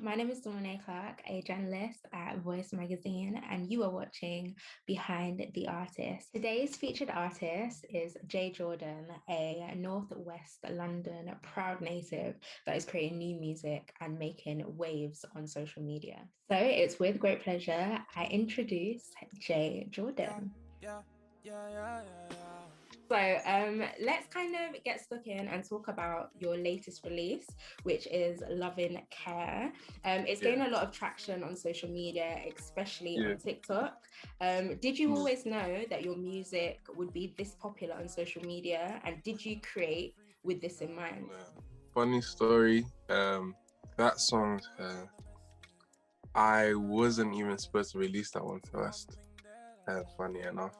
My name is Dawn Clark, a journalist at Voice Magazine, and you are watching Behind the Artist. Today's featured artist is JJordan, a Northwest London proud native that is creating new music and making waves on social media. So it's with great pleasure I introduce JJordan. Let's kind of get stuck in and talk about your latest release, which is Lovin Care. It's gained a lot of traction on social media, especially on TikTok. Did you always know that your music would be this popular on social media? And did you create with this in mind? Funny story. That song, I wasn't even supposed to release that one first. Funny enough.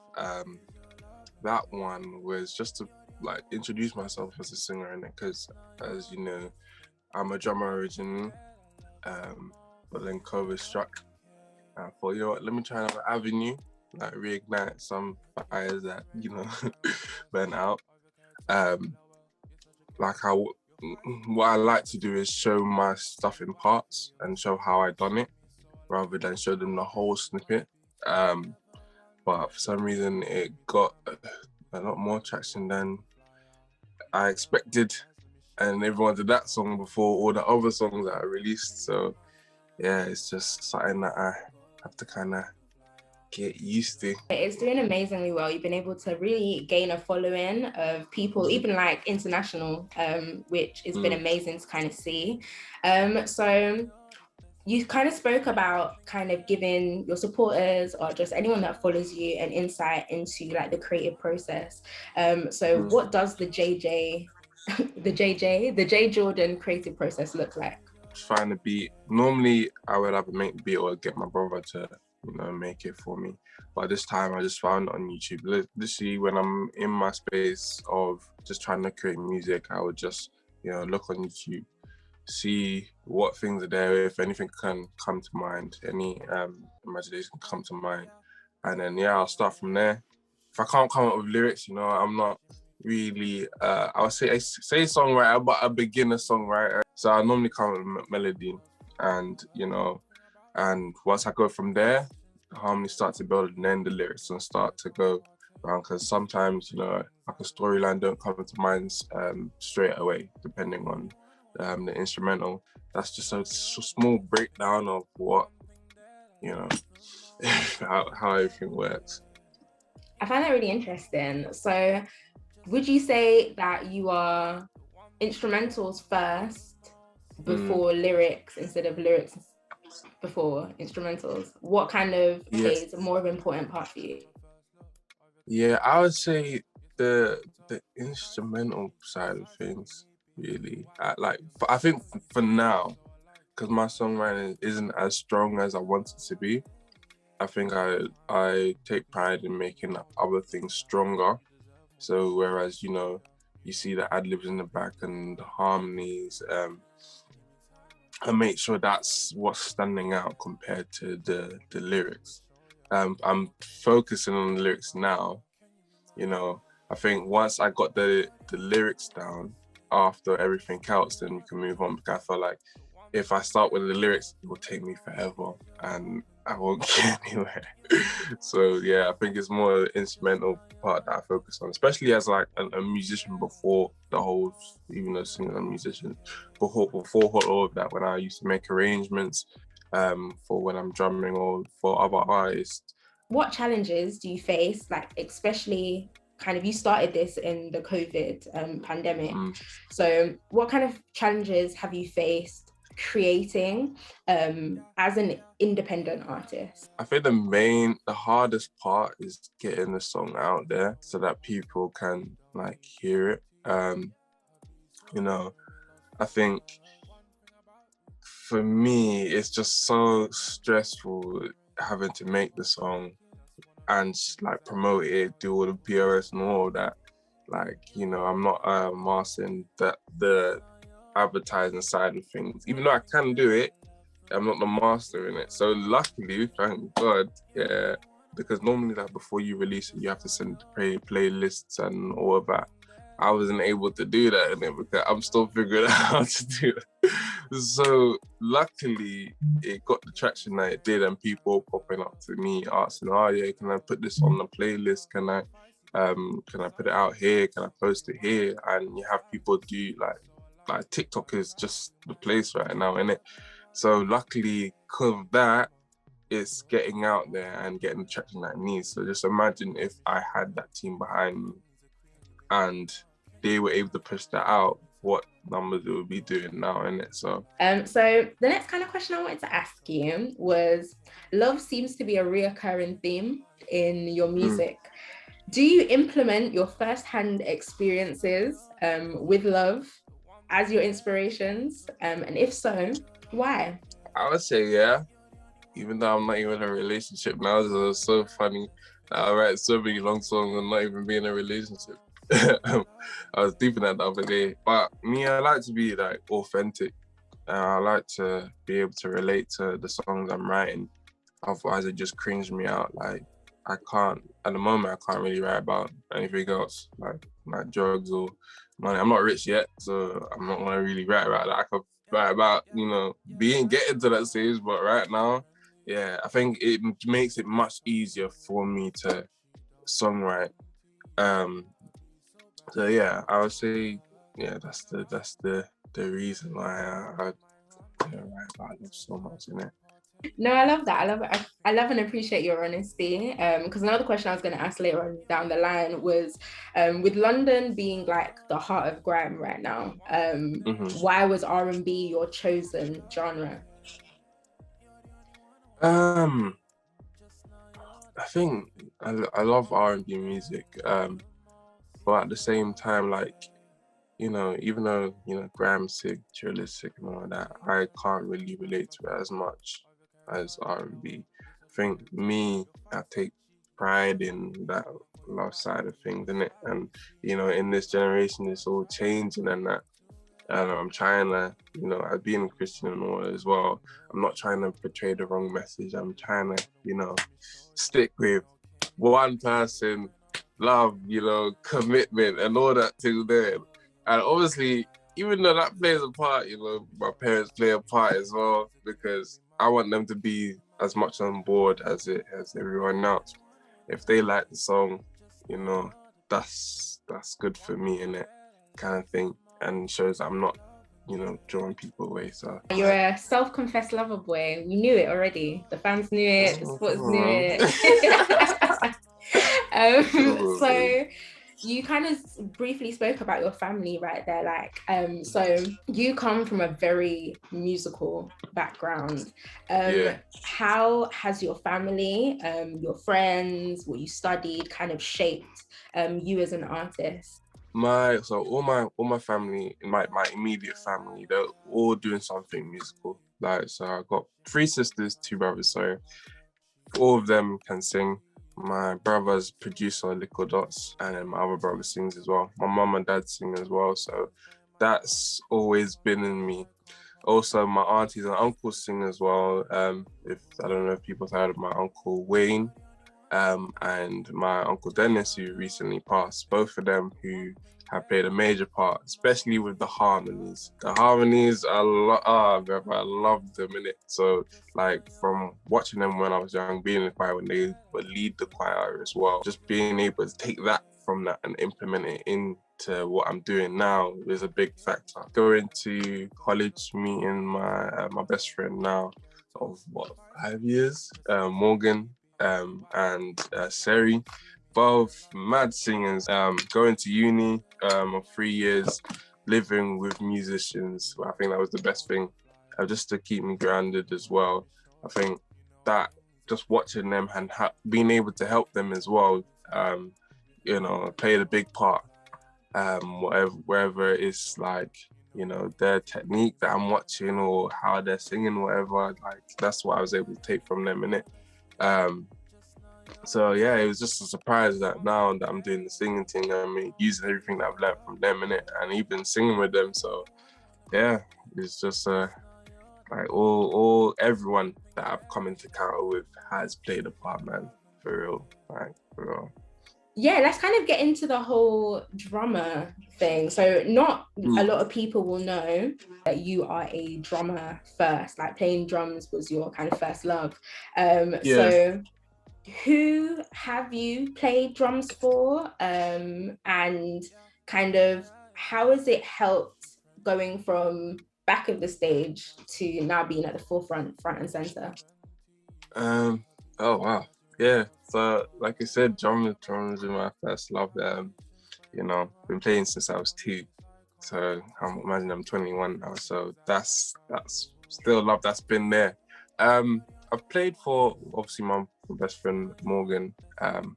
That one was just to introduce myself as a singer in it, because as you know, I'm a drummer originally, but then COVID struck. I thought, let me try another avenue, reignite some fires that burn out. What I like to do is show my stuff in parts and show how I done it, rather than show them the whole snippet. But for some reason, it got a lot more traction than I expected. And everyone did that song before all the other songs that I released. So yeah, it's just something that I have to kind of get used to. It's doing amazingly well. You've been able to really gain a following of people, even like international, which has been amazing to kind of see. So you kind of spoke about kind of giving your supporters or just anyone that follows you an insight into like the creative process. What does the JJordan creative process look like? Find a beat. Normally I would have a make the beat or get my brother to make it for me, but this time I just found it on YouTube. Literally when I'm in my space of just trying to create music, I would just look on YouTube, see what things are there, if anything can come to mind, any imagination can come to mind, and then I'll start from there. If I can't come up with lyrics, I'm not really I would say songwriter, but a beginner songwriter. So I normally come up with melody, and and once I go from there, the harmony starts to build, and then the lyrics and start to go around, because sometimes like a storyline don't come to mind straight away, depending on the instrumental. That's just a small breakdown of what how everything works. I find that really interesting. So would you say that you are instrumentals first before lyrics instead of lyrics before instrumentals? What kind of plays a more of an important part for you? Yeah, I would say the instrumental side of things, really. I think for now, because my songwriting isn't as strong as I want it to be, I think I take pride in making other things stronger. So whereas you see the ad-libs in the back and the harmonies, I make sure that's what's standing out compared to the lyrics. I'm focusing on the lyrics now. I think once I got the lyrics down, after everything else, then we can move on, because I feel like if I start with the lyrics, it will take me forever and I won't get anywhere. So yeah, I think it's more the instrumental part that I focus on, especially as like a musician before the whole, even though singing a musician, before all of that, when I used to make arrangements for when I'm drumming or for other artists. What challenges do you face, like especially kind of, you started this in the COVID pandemic. So what kind of challenges have you faced creating as an independent artist? I think the hardest part is getting the song out there so that people can hear it. I think for me, it's just so stressful having to make the song and promote it, do all the PRS and all that. I'm not mastering the advertising side of things. Even though I can do it, I'm not the master in it. So luckily, thank God, yeah, because normally before you release it, you have to send playlists and all of that. I wasn't able to do that in it because I'm still figuring out how to do it. So luckily, it got the traction that it did, and people popping up to me asking, "Oh yeah, can I put this on the playlist? Can I put it out here? Can I post it here?" And you have people do like TikTok is just the place right now, innit? So luckily, because of that, it's getting out there and getting the traction that it needs. So just imagine if I had that team behind me and they were able to push that out, what numbers it would be doing now, innit? So the next kind of question I wanted to ask you was, love seems to be a reoccurring theme in your music. Do you implement your first-hand experiences with love as your inspirations? And if so, why? I would say yeah, even though I'm not even in a relationship now. So it's so funny. I write so many long songs and not even be in a relationship. I was thinking that the other day. But me, I like to be like authentic. I like to be able to relate to the songs I'm writing. Otherwise, it just cringes me out. Like I can't, at the moment, I can't really write about anything else, like drugs or money. I'm not rich yet, so I'm not gonna really write about that. I could write about, getting to that stage, but right now, yeah, I think it makes it much easier for me to songwrite. So yeah, I would say, yeah, that's the reason why I write about love so much in it. No, I love that. I love and appreciate your honesty. Because another question I was going to ask later on down the line was, with London being like the heart of grime right now, why was R&B your chosen genre? I think I love R&B music, but at the same time, like, even though, Graham's sick, Trilla's sick and all that, I can't really relate to it as much as R&B. I think me, I take pride in that love side of things, innit? And, in this generation, it's all changing and that. And I'm trying to, I've been a Christian and all as well. I'm not trying to portray the wrong message. I'm trying to, stick with one person, love, commitment and all that thing there. And obviously, even though that plays a part, my parents play a part as well, because I want them to be as much on board as everyone else. If they like the song, that's good for me, innit? Kind of thing. And shows I'm not, drawing people away. So you're a self-confessed lover boy. We knew it already. The fans knew it. The sports knew it. So you kind of briefly spoke about your family right there. Like, so you come from a very musical background. How has your family, your friends, what you studied kind of shaped you as an artist? All my family, my immediate family, they're all doing something musical. Like, so I got 3 sisters, 2 brothers, so all of them can sing. My brother's producer, Liquid Dots, and then my other brother sings as well. My mum and dad sing as well, so that's always been in me. Also, my aunties and uncles sing as well. If I don't know if people have heard of my uncle Wayne, and my uncle Dennis, who recently passed, both of them who have played a major part, especially with the harmonies. The harmonies, I love them, innit? So, like, from watching them when I was young, being in the choir when they would lead the choir as well, just being able to take that from that and implement it into what I'm doing now is a big factor. Going to college, meeting my best friend now of 5 years, Morgan, and Seri, both mad singers. Going to uni of 3 years, living with musicians. I think that was the best thing, just to keep me grounded as well. I think that just watching them and being able to help them as well, played a big part. Wherever it's like, their technique that I'm watching or how they're singing, whatever, like that's what I was able to take from them, innit? So yeah, it was just a surprise that now that I'm doing the singing thing, using everything that I've learned from them, innit? And even singing with them. So yeah, it's just like everyone that I've come into contact with has played a part, man. For real, like for real. yeah, let's kind of get into the whole drummer thing. So not a Mm. lot of people will know that you are a drummer first, like playing drums was your kind of first love. Yeah. So who have you played drums for? And kind of how has it helped going from back of the stage to now being at the forefront, front and center? Oh wow. Yeah. So like I said, drums are my first love. You know, been playing since I was 2. So I'm 21 now. So that's still love that's been there. I've played for obviously my best friend Morgan.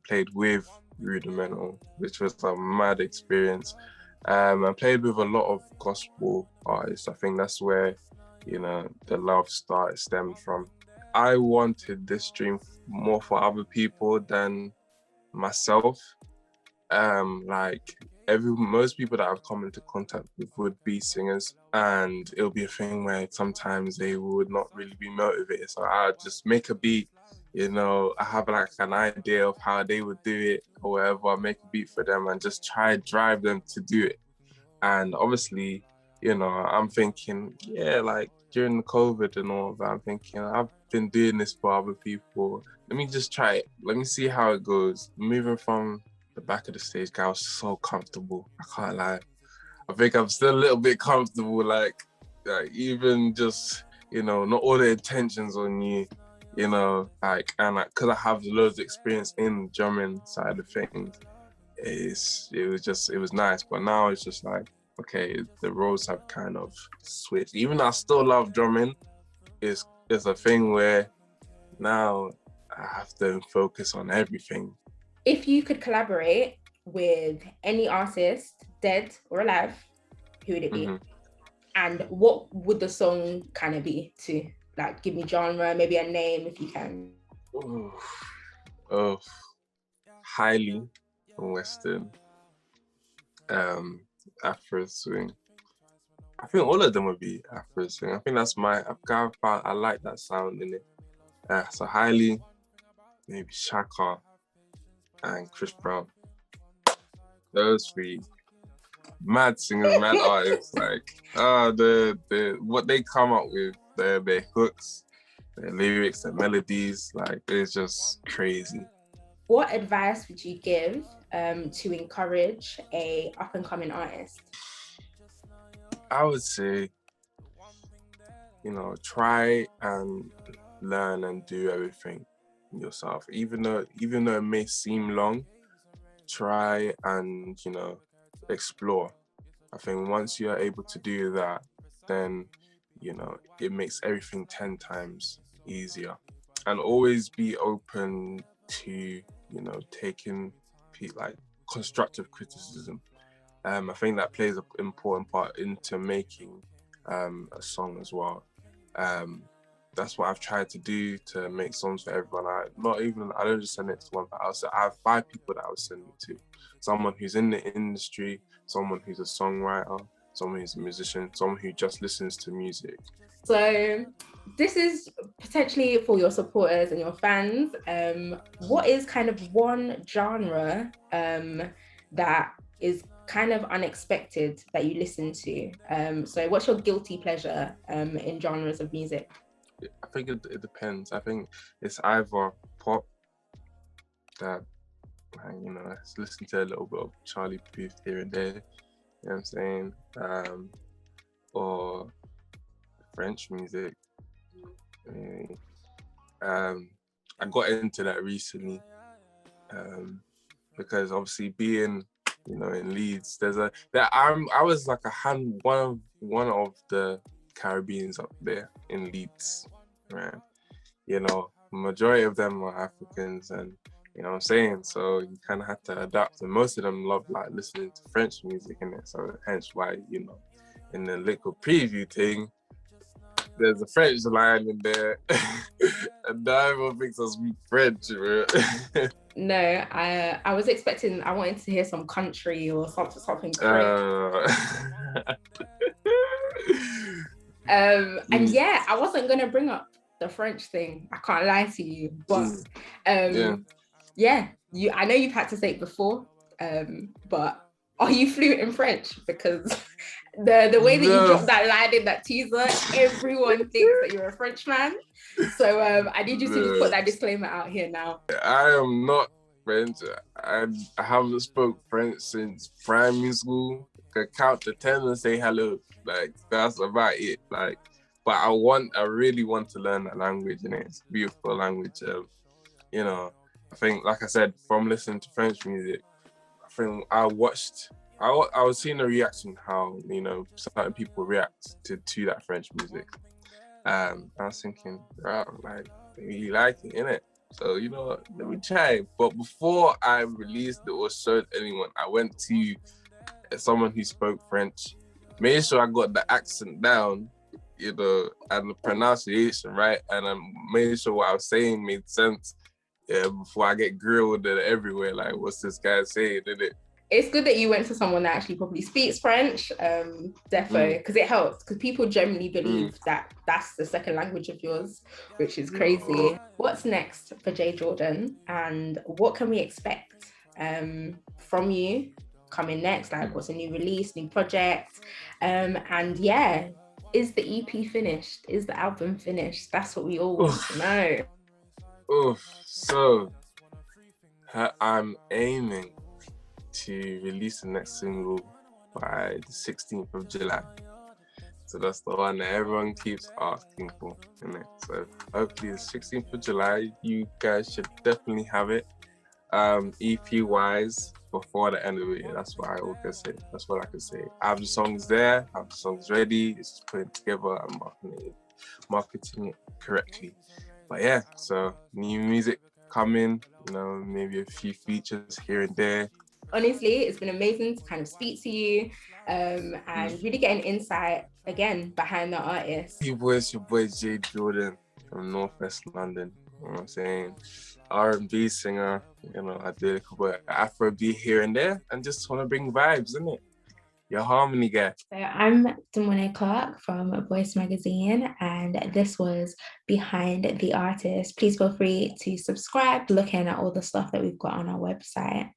Played with Rudimental, which was a mad experience. I played with a lot of gospel artists. I think that's where, you know, the love stemmed from. I wanted this dream more for other people than myself. Like most people that I've come into contact with would be singers, and it'll be a thing where sometimes they would not really be motivated. So I'd just make a beat, you know, I have like an idea of how they would do it or whatever, make a beat for them and just try drive them to do it. And obviously, you know, I'm thinking, yeah, like during the COVID and all of that, I'm thinking, I've been doing this for other people. Let me just try it. Let me see how it goes. Moving from the back of the stage, I was so comfortable. I can't lie. I think I'm still a little bit comfortable, like even just, you know, not all the intentions on you, you know, like, and like, cause I have loads of experience in drumming side of things, it was nice. But now it's just like, okay, the roles have kind of switched. Even though I still love drumming, it's a thing where now I have to focus on everything. If you could collaborate with any artist, dead or alive, who would it be? Mm-hmm. And what would the song kind of be to? Like, give me genre, maybe a name if you can. Oh, oh, highly Western, um, Afro swing. I think all of them would be Afro swing. I think that's I like that sound in it. So highly, maybe Shaka and Chris Brown. Those 3 mad singers, mad artists. Like, the what they come up with, their hooks, their lyrics, their melodies, like it's just crazy. What advice would you give to encourage a up and coming artist? I would say, you know, try and learn and do everything yourself. Even though it may seem long, try and, you know, explore. I think once you're able to do that, then, you know, it makes everything 10 times easier. And always be open to, you know, taking like constructive criticism. I think that plays an important part into making a song as well. That's what I've tried to do to make songs for everyone. I don't just send it to one person. I have 5 people that I would send it to. Someone who's in the industry, someone who's a songwriter, someone who's a musician, someone who just listens to music. So this is potentially for your supporters and your fans. What is kind of one genre that is kind of unexpected that you listen to? So what's your guilty pleasure in genres of music? I think it depends. I think it's either pop that, you know, let's listen to a little bit of Charlie Puth here and there, you know what I'm saying? Or French music. I got into that recently because obviously being, you know, in Leeds, I was like one of the Caribbeans up there in Leeds, right? You know, majority of them are Africans, and you know what I'm saying, so you kind of have to adapt, and most of them love like listening to French music in it, so hence why, you know, in the little preview thing, there's a French line in there, and now everyone thinks I speak French, right? No, I was expecting, I wanted to hear some country or something French. And yeah, I wasn't gonna bring up the French thing. I can't lie to you, but yeah. yeah, I know you've had to say it before, but are you fluent in French? Because the way that you No, dropped that line in that teaser, everyone thinks that you're a Frenchman. So I need you to just put no, that disclaimer out here now. I am not French. I haven't spoke French since primary school. Could count to 10 and say hello. Like, that's about it. Like, but I really want to learn that language, and it's a beautiful language. You know, I think, like I said, from listening to French music, I think I was seeing the reaction, how, you know, certain people react to that French music. I was thinking, wow, like, they really like it, innit? So, you know what, let me try. But before I released it or showed anyone, I went to someone who spoke French, made sure I got the accent down, you know, and the pronunciation right, and I made sure what I was saying made sense. Yeah, before I get grilled everywhere, like, what's this guy saying, innit? It's good that you went to someone that actually probably speaks French, defo, because it helps. Because people generally believe that that's the second language of yours, which is crazy. What's next for JJordan, and what can we expect from you coming next? Like, what's a new release, new project? And yeah, is the EP finished? Is the album finished? That's what we all want to know. So I'm aiming to release the next single by the 16th of July. So that's the one that everyone keeps asking for, isn't it? So hopefully the 16th of July, you guys should definitely have it. EP wise, before the end of the year. That's what I always say. That's what I can say. I have the songs there, I have the songs ready. It's just putting together and marketing it correctly. But yeah, so new music coming, you know, maybe a few features here and there. Honestly, it's been amazing to kind of speak to you and really get an insight again behind the artist. Your boy JJordan from Northwest London. You know what I'm saying? R&B singer, you know, I did a couple of Afrobeat here and there, and just want to bring vibes, isn't it? Your harmony guy. So I'm Simone Clark from Voice Magazine, and this was Behind the Artist. Please feel free to subscribe, looking at all the stuff that we've got on our website.